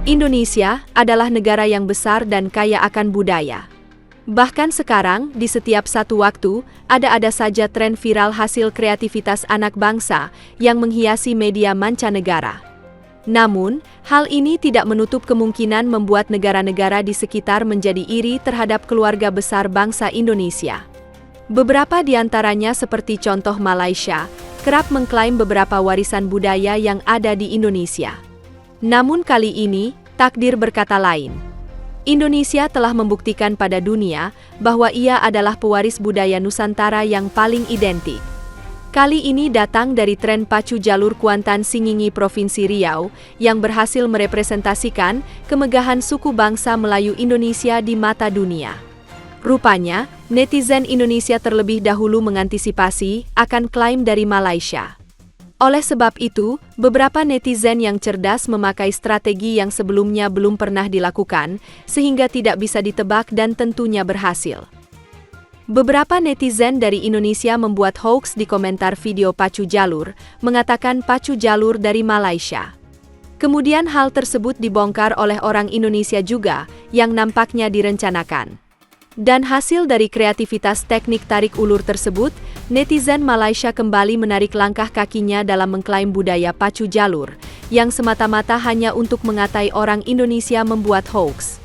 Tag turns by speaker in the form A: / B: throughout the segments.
A: Indonesia adalah negara yang besar dan kaya akan budaya. Bahkan sekarang, di setiap satu waktu, ada saja tren viral hasil kreativitas anak bangsa yang menghiasi media mancanegara. Namun, hal ini tidak menutup kemungkinan membuat negara-negara di sekitar menjadi iri terhadap keluarga besar bangsa Indonesia. Beberapa di antaranya seperti contoh Malaysia, kerap mengklaim beberapa warisan budaya yang ada di Indonesia. Namun kali ini, takdir berkata lain. Indonesia telah membuktikan pada dunia bahwa ia adalah pewaris budaya Nusantara yang paling identik. Kali ini datang dari tren pacu jalur Kuantan Singingi Provinsi Riau yang berhasil merepresentasikan kemegahan suku bangsa Melayu Indonesia di mata dunia. Rupanya, netizen Indonesia terlebih dahulu mengantisipasi akan klaim dari Malaysia. Oleh sebab itu, beberapa netizen yang cerdas memakai strategi yang sebelumnya belum pernah dilakukan, sehingga tidak bisa ditebak dan tentunya berhasil. Beberapa netizen dari Indonesia membuat hoax di komentar video pacu jalur, mengatakan pacu jalur dari Malaysia. Kemudian hal tersebut dibongkar oleh orang Indonesia juga, yang nampaknya direncanakan. Dan hasil dari kreativitas teknik tarik ulur tersebut, netizen Malaysia kembali menarik langkah kakinya dalam mengklaim budaya pacu jalur, yang semata-mata hanya untuk mengatai orang Indonesia membuat hoax.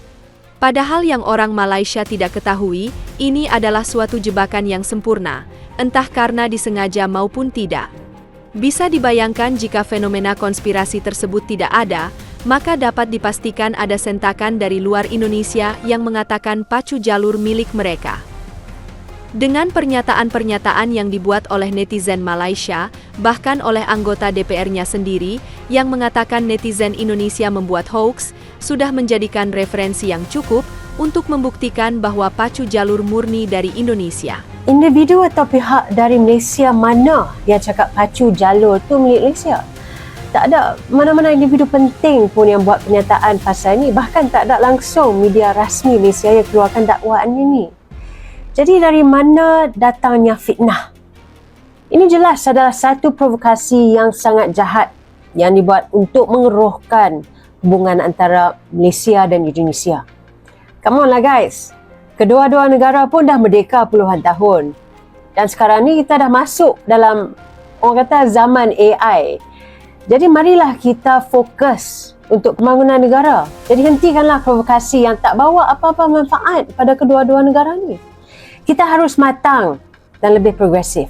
A: Padahal yang orang Malaysia tidak ketahui, ini adalah suatu jebakan yang sempurna, entah karena disengaja maupun tidak. Bisa dibayangkan jika fenomena konspirasi tersebut tidak ada, maka dapat dipastikan ada sentakan dari luar Indonesia yang mengatakan pacu jalur milik mereka. Dengan pernyataan-pernyataan yang dibuat oleh netizen Malaysia, bahkan oleh anggota DPR-nya sendiri, yang mengatakan netizen Indonesia membuat hoax, sudah menjadikan referensi yang cukup untuk membuktikan bahwa pacu jalur murni dari Indonesia.
B: Individu atau pihak dari Malaysia mana yang cakap pacu jalur tu milik Malaysia? Tak ada mana-mana individu penting pun yang buat pernyataan pasal ni. Bahkan tak ada langsung media rasmi Malaysia yang keluarkan dakwaan ini. Jadi dari mana datangnya fitnah? Ini jelas adalah satu provokasi yang sangat jahat yang dibuat untuk mengeruhkan hubungan antara Malaysia dan Indonesia. Come on lah guys. Kedua-dua negara pun dah merdeka puluhan tahun. Dan sekarang ni kita dah masuk dalam, orang kata, zaman AI. Jadi marilah kita fokus untuk pembangunan negara. Jadi hentikanlah provokasi yang tak bawa apa-apa manfaat pada kedua-dua negara ni. Kita harus matang dan lebih progresif.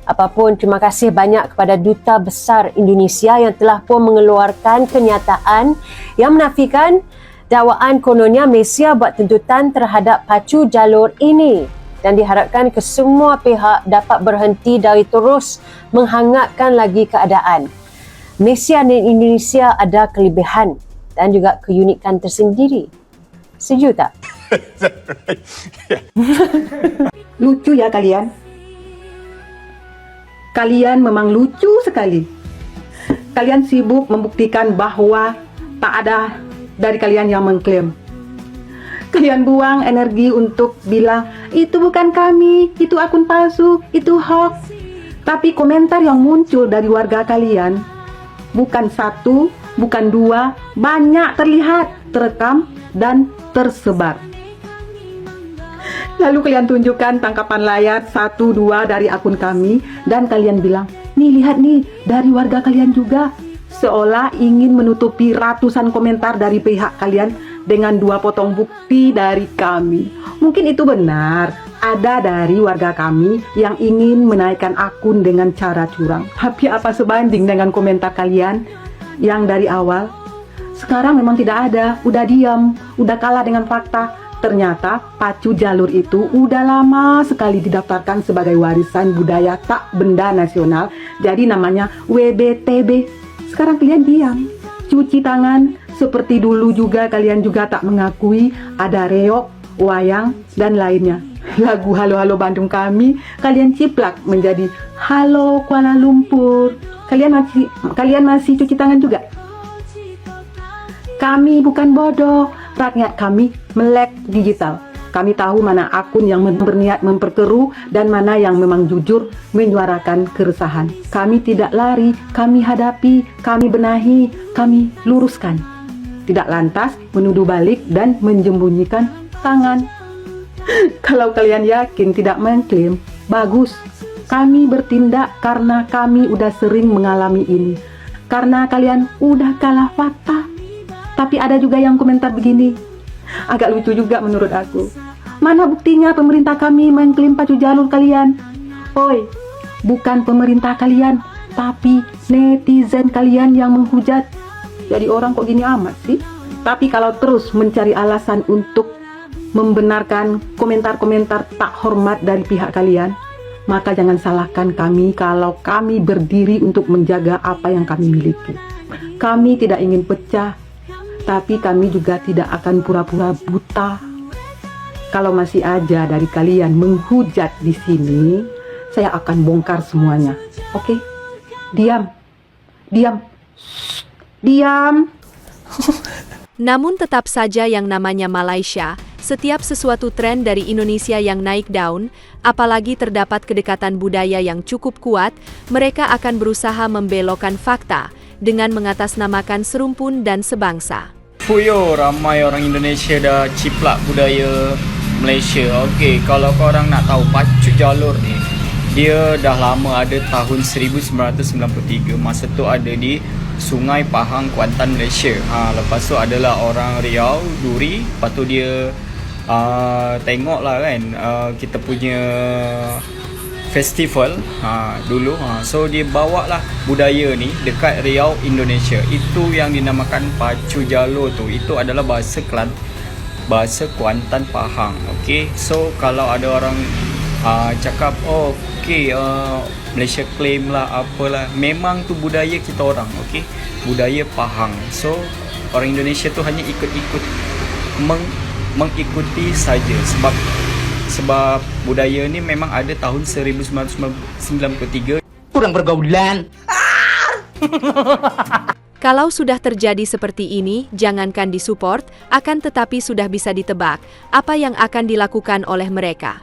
B: Apapun, terima kasih banyak kepada Duta Besar Indonesia yang telah pun mengeluarkan kenyataan yang menafikan dakwaan kononnya Malaysia buat tuntutan terhadap pacu jalur ini. Dan diharapkan kesemua pihak dapat berhenti dari terus menghangatkan lagi keadaan. Malaysia dan Indonesia ada kelebihan dan juga keunikan tersendiri. Setuju tak?
C: Lucu ya kalian? Kalian memang lucu sekali. Kalian sibuk membuktikan bahwa tak ada dari kalian yang mengklaim. Kalian buang energi untuk bilang, itu bukan kami, itu akun palsu, itu hoax. Tapi komentar yang muncul dari warga kalian, bukan satu, bukan dua, banyak terlihat, terekam, dan tersebar. Lalu kalian tunjukkan tangkapan layar 1-2 dari akun kami, dan kalian bilang, nih lihat nih, dari warga kalian juga. Seolah ingin menutupi ratusan komentar dari pihak kalian dengan 2 potong bukti dari kami. Mungkin itu benar, ada dari warga kami yang ingin menaikkan akun dengan cara curang. Tapi apa sebanding dengan komentar kalian yang dari awal? Sekarang memang tidak ada, udah diam, udah kalah dengan fakta. Ternyata pacu jalur itu udah lama sekali didaftarkan sebagai warisan budaya tak benda nasional. Jadi namanya WBTB. Sekarang kalian diam, cuci tangan. Seperti dulu juga kalian juga tak mengakui ada reok, wayang, dan lainnya. Lagu Halo Halo Bandung kami, kalian ciplak menjadi Halo Kuala Lumpur. Kalian masih cuci tangan juga? Kami bukan bodoh, rakyat kami melek digital. Kami tahu mana akun yang berniat memperkeruh dan mana yang memang jujur menyuarakan keresahan. Kami tidak lari, kami hadapi, kami benahi, kami luruskan. Tidak lantas menuduh balik dan menjembunyikan tangan. Kalau kalian yakin tidak mengklaim, bagus. Kami bertindak karena kami udah sering mengalami ini. Karena kalian udah kalah fakta. Tapi ada juga yang komentar begini. Agak lucu juga menurut aku. Mana buktinya pemerintah kami mengklaim pacu jalur kalian? Oi, bukan pemerintah kalian, tapi netizen kalian yang menghujat. Jadi orang kok gini amat sih? Tapi kalau terus mencari alasan untuk membenarkan komentar-komentar tak hormat dari pihak kalian, maka jangan salahkan kami kalau kami berdiri untuk menjaga apa yang kami miliki. Kami tidak ingin pecah, tapi kami juga tidak akan pura-pura buta. Kalau masih aja dari kalian menghujat di sini, saya akan bongkar semuanya. Oke? Diam. Diam. Shh. Diam.
A: Namun tetap saja yang namanya Malaysia, setiap sesuatu tren dari Indonesia yang naik daun, apalagi terdapat kedekatan budaya yang cukup kuat, mereka akan berusaha membelokkan fakta dengan mengatasnamakan serumpun dan sebangsa.
D: Puyo, ramai orang Indonesia dah ciplak budaya Malaysia. Okey, kalau korang nak tahu pacu jalur ni, dia dah lama ada tahun 1993. Masa tu ada di Sungai Pahang, Kuantan, Malaysia. Lepas tu adalah orang Riau, Duri. Lepas tu dia tengok lah kan, kita punya festival dulu. So dia bawa lah budaya ni dekat Riau, Indonesia. Itu yang dinamakan pacu jalur tu. Itu adalah bahasa bahasa Kuantan Pahang. Okay, so kalau ada orang cakap, oh okay, Malaysia claim lah apalah, memang tu budaya kita orang. Okay, budaya Pahang. So orang Indonesia tu hanya ikut-ikut mengikuti saja, sebab budaya ni memang ada tahun 1993.
E: Kurang pergaulan.
A: Kalau sudah terjadi seperti ini, jangankan disupport, akan tetapi sudah bisa ditebak apa yang akan dilakukan oleh mereka.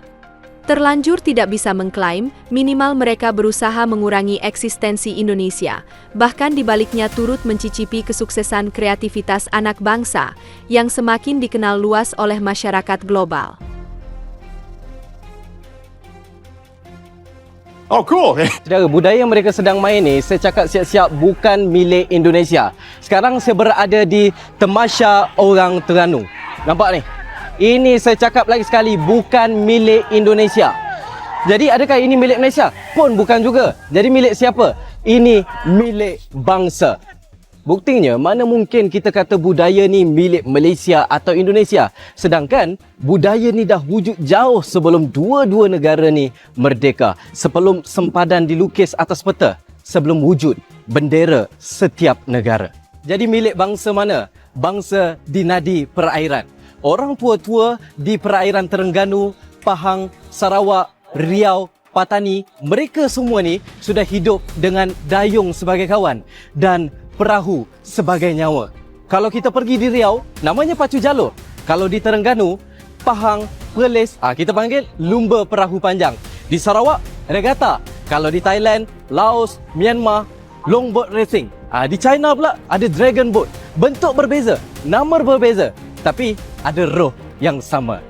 A: Terlanjur tidak bisa mengklaim, minimal mereka berusaha mengurangi eksistensi Indonesia, bahkan dibaliknya turut mencicipi kesuksesan kreativitas anak bangsa yang semakin dikenal luas oleh masyarakat global.
E: Oh cool. Saudara, budaya yang mereka sedang main ni, saya cakap siap-siap bukan milik Indonesia. Sekarang saya berada di Tamasya Orang Terengganu. Nampak ni? Ini saya cakap lagi sekali, bukan milik Indonesia. Jadi adakah ini milik Malaysia? Pun bukan juga. Jadi milik siapa? Ini milik bangsa. Buktinya, mana mungkin kita kata budaya ni milik Malaysia atau Indonesia, sedangkan budaya ni dah wujud jauh sebelum dua-dua negara ni merdeka, sebelum sempadan dilukis atas peta, sebelum wujud bendera setiap negara. Jadi milik bangsa mana? Bangsa di nadi perairan. Orang tua-tua di perairan Terengganu, Pahang, Sarawak, Riau, Patani, mereka semua ni sudah hidup dengan dayung sebagai kawan dan perahu sebagai nyawa. Kalau kita pergi di Riau, namanya pacu jalur. Kalau di Terengganu, Pahang, Perlis, kita panggil lumba perahu panjang. Di Sarawak, regata. Kalau di Thailand, Laos, Myanmar, longboat racing. Di China pula ada dragon boat. Bentuk berbeza, nama berbeza, tapi ada roh yang sama.